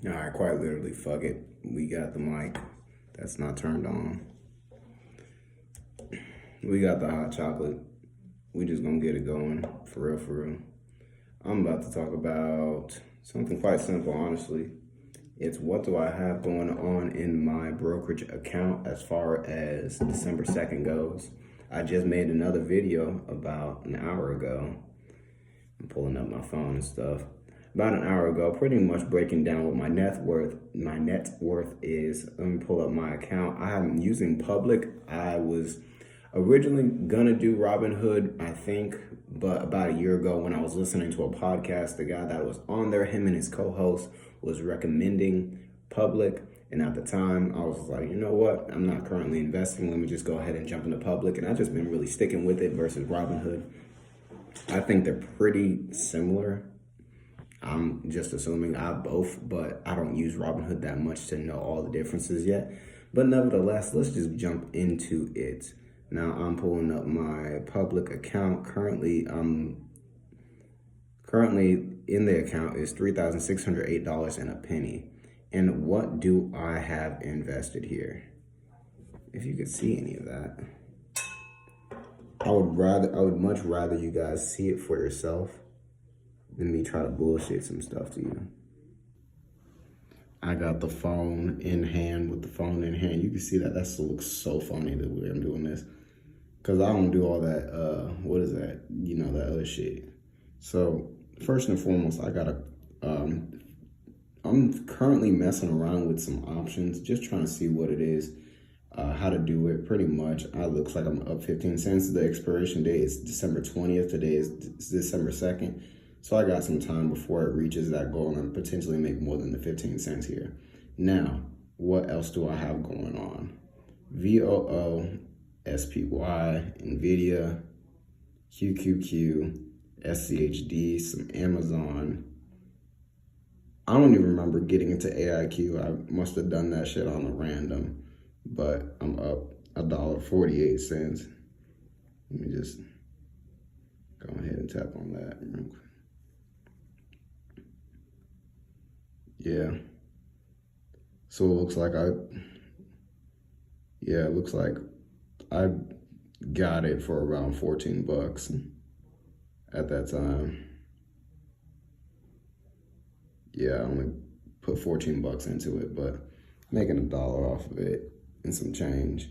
All right, quite literally, fuck it. We got the mic that's not turned on. We got the hot chocolate. We just gonna get it going, for real, for real. I'm about to talk about something quite simple, honestly. It's what do I have going on in my brokerage account as far as December 2nd goes. I just made another video about an hour ago. I'm pulling up my phone and stuff. About an hour ago, pretty much breaking down what my net worth is. Let me pull up my account. I am using Public. I was originally gonna do Robinhood, I think, but about a year ago when I was listening to a podcast, the guy that was on there, him and his co-host, was recommending Public. And at the time, I was like, you know what? I'm not currently investing. Let me just go ahead and jump into Public. And I've just been really sticking with it versus Robinhood. I think they're pretty similar. I'm just assuming I have both, but I don't use Robinhood that much to know all the differences yet. But nevertheless, let's just jump into it. Now I'm pulling up my Public account. Currently in the account is $3,608 and a penny. And what do I have invested here? If you could see any of that. I would much rather you guys see it for yourself than me try to bullshit some stuff to you. I got the phone in hand with the phone in hand. You can see that. That still looks so funny the way I'm doing this. Because I don't do all that, what is that? You know, that other shit. So, first and foremost, I'm currently messing around with some options, just trying to see what it is, how to do it. Pretty much, it looks like I'm up 15 cents. The expiration date is December 20th. Today is December 2nd. So I got some time before it reaches that goal and potentially make more than the 15 cents here. Now, what else do I have going on? VOO, SPY, NVIDIA, QQQ, SCHD, some Amazon. I don't even remember getting into AIQ. I must have done that shit on a random, but I'm up $1.48. Let me just go ahead and tap on that real quick. Yeah. So it looks like I got it for around 14 bucks at that time. Yeah, I only put 14 bucks into it, but making $1 off of it and some change.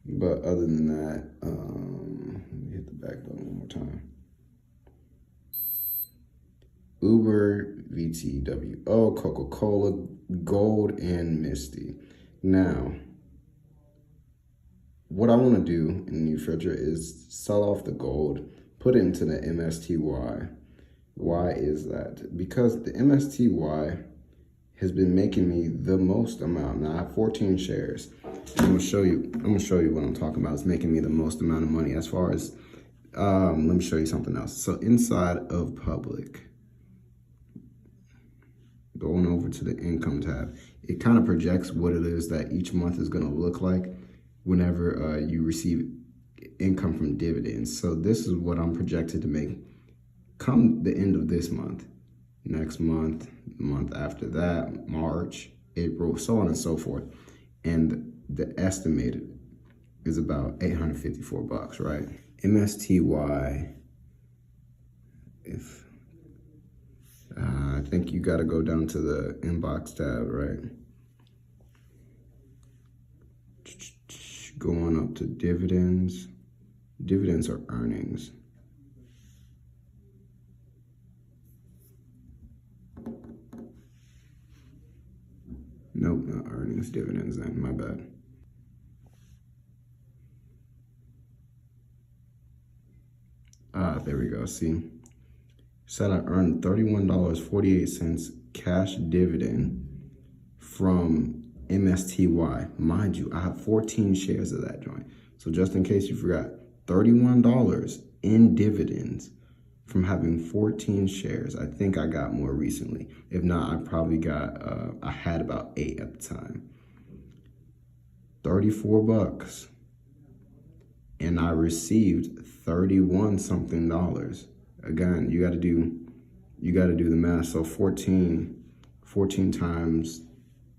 But other than that, let me hit the back button one more time. Uber, VTWO, Coca-Cola, Gold, and Misty. Now, what I want to do in the near future is sell off the gold, put it into the MSTY. Why is that? Because the MSTY has been making me the most amount. Now I have 14 shares. I'm gonna show you what I'm talking about. It's making me the most amount of money as far as let me show you something else. So inside of Public, going over to the income tab, it kind of projects what it is that each month is going to look like whenever you receive income from dividends. So this is what I'm projected to make come the end of this month, next month, month after that, March, April, so on and so forth. And the estimated is about 854 bucks, right? MSTY, if I think you got to go down to the inbox tab, right? Going up to dividends. Dividends are earnings. Nope, not earnings, dividends then, my bad. There we go, see? Said I earned $31.48 cash dividend from MSTY. Mind you, I have 14 shares of that joint. So just in case you forgot, $31 in dividends from having 14 shares. I think I got more recently. If not, I probably got, I had about 8 at the time. 34 bucks. And I received 31 something dollars. Again, you gotta do the math. So 14 14 times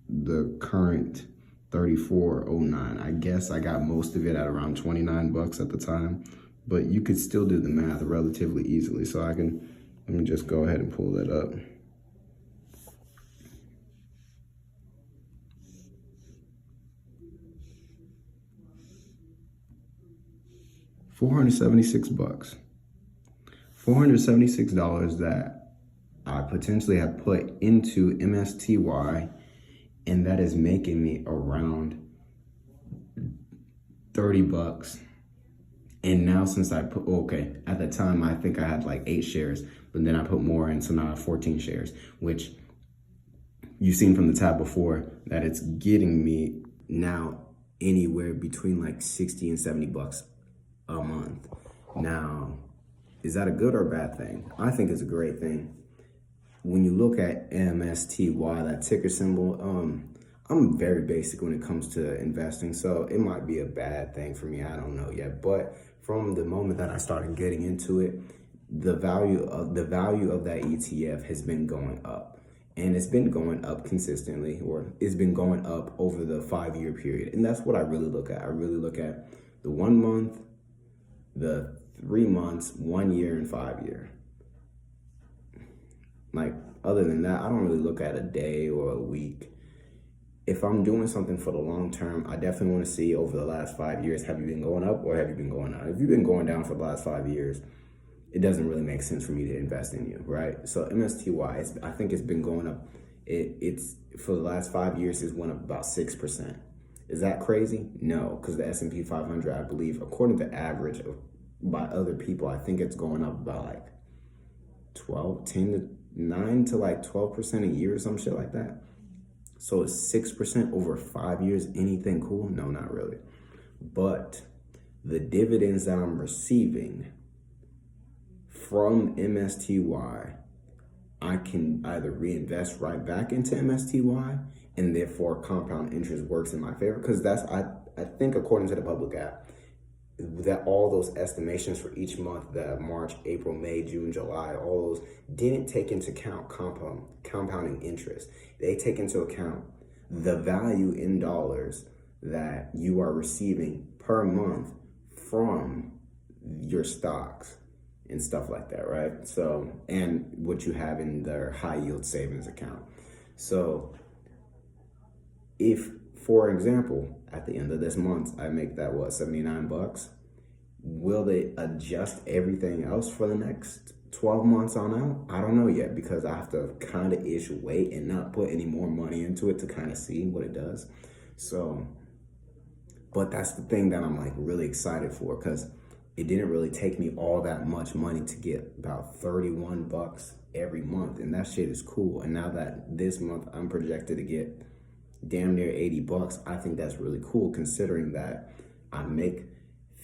the current 34.09. I guess I got most of it at around 29 bucks at the time, but you could still do the math relatively easily. So let me just go ahead and pull that up. $476. $476 that I potentially have put into MSTY, and that is making me around 30 bucks. And now since I put, okay, at the time I think I had like 8 shares, but then I put more in, so now I have 14 shares, which you've seen from the tab before that it's getting me now anywhere between like 60 and 70 bucks a month. Now, is that a good or a bad thing? I think it's a great thing. When you look at MSTY, that ticker symbol, I'm very basic when it comes to investing, so it might be a bad thing for me. I don't know yet, but from the moment that I started getting into it, the value of that ETF has been going up, and it's been going up consistently, or it's been going up over the 5-year period, and that's what I really look at. I really look at the 1 month, the 3 months, 1 year, and 5 year. Like, other than that, I don't really look at a day or a week. If I'm doing something for the long term, I definitely want to see over the last 5 years, have you been going up or have you been going down? If you've been going down for the last 5 years, it doesn't really make sense for me to invest in you, right? So MSTY, I think it's been going up. It's for the last 5 years, it's went up about 6%. Is that crazy? No, because the S&P 500, I believe, according to average by other people, I think it's going up about like 9 to like 12% a year or some shit like that. So it's 6% over 5 years. Anything cool? No, not really. But the dividends that I'm receiving from MSTY, I can either reinvest right back into MSTY, and therefore compound interest works in my favor, because I think according to the public app, that all those estimations for each month, that March, April, May, June, July, all those didn't take into account compounding interest. They take into account the value in dollars that you are receiving per month from your stocks and stuff like that, right? So, and what you have in their high yield savings account. So if, for example, at the end of this month, I make that, 79 bucks, will they adjust everything else for the next 12 months on out? I don't know yet, because I have to kind of wait and not put any more money into it to kind of see what it does. So, but that's the thing that I'm like really excited for, because it didn't really take me all that much money to get about 31 bucks every month, and that shit is cool. And now that this month I'm projected to get damn near 80 bucks, I think that's really cool, considering that I make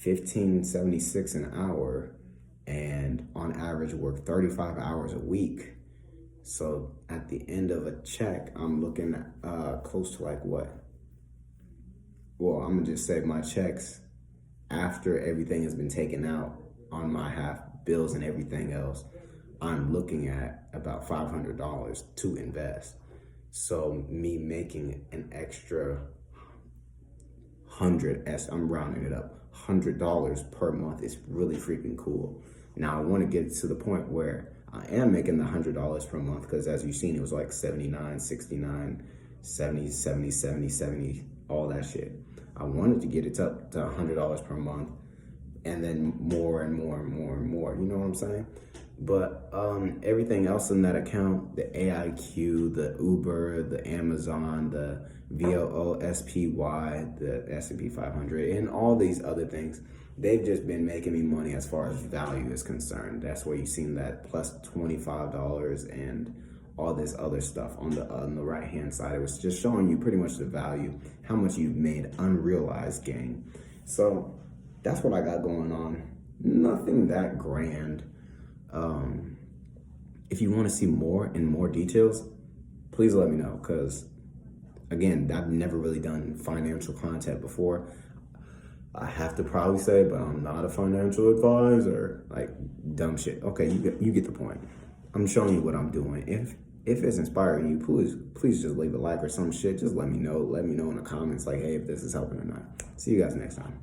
$15.76 an hour and on average work 35 hours a week. So at the end of a check, I'm looking at close to like what? Well, I'm gonna just say my checks after everything has been taken out on my half, bills and everything else, I'm looking at about $500 to invest. So me making an extra I'm rounding it up, $100 per month is really freaking cool. Now I want to get to the point where I am making the $100 per month, because as you've seen, it was like 79, 69, 70, 70, 70, 70, all that shit. I wanted to get it up to $100 per month, and then more and more and more and more, you know what I'm saying? But everything else in that account, the AIQ, the Uber, the Amazon, the VOOSPY, the S&P 500, and all these other things, they've just been making me money as far as value is concerned. That's where you've seen that plus $25 and all this other stuff on the right hand side. It was just showing you pretty much the value, how much you've made unrealized gain. So that's what I got going on. Nothing that grand. If you want to see more and more details, please let me know, because again, I've never really done financial content before. I have to probably say, but I'm not a financial advisor, like dumb shit. Okay, you get the point. I'm showing you what I'm doing. if it's inspiring you, please just leave a like or some shit. Just let me know. Let me know in the comments, like, hey, if this is helping or not. See you guys next time.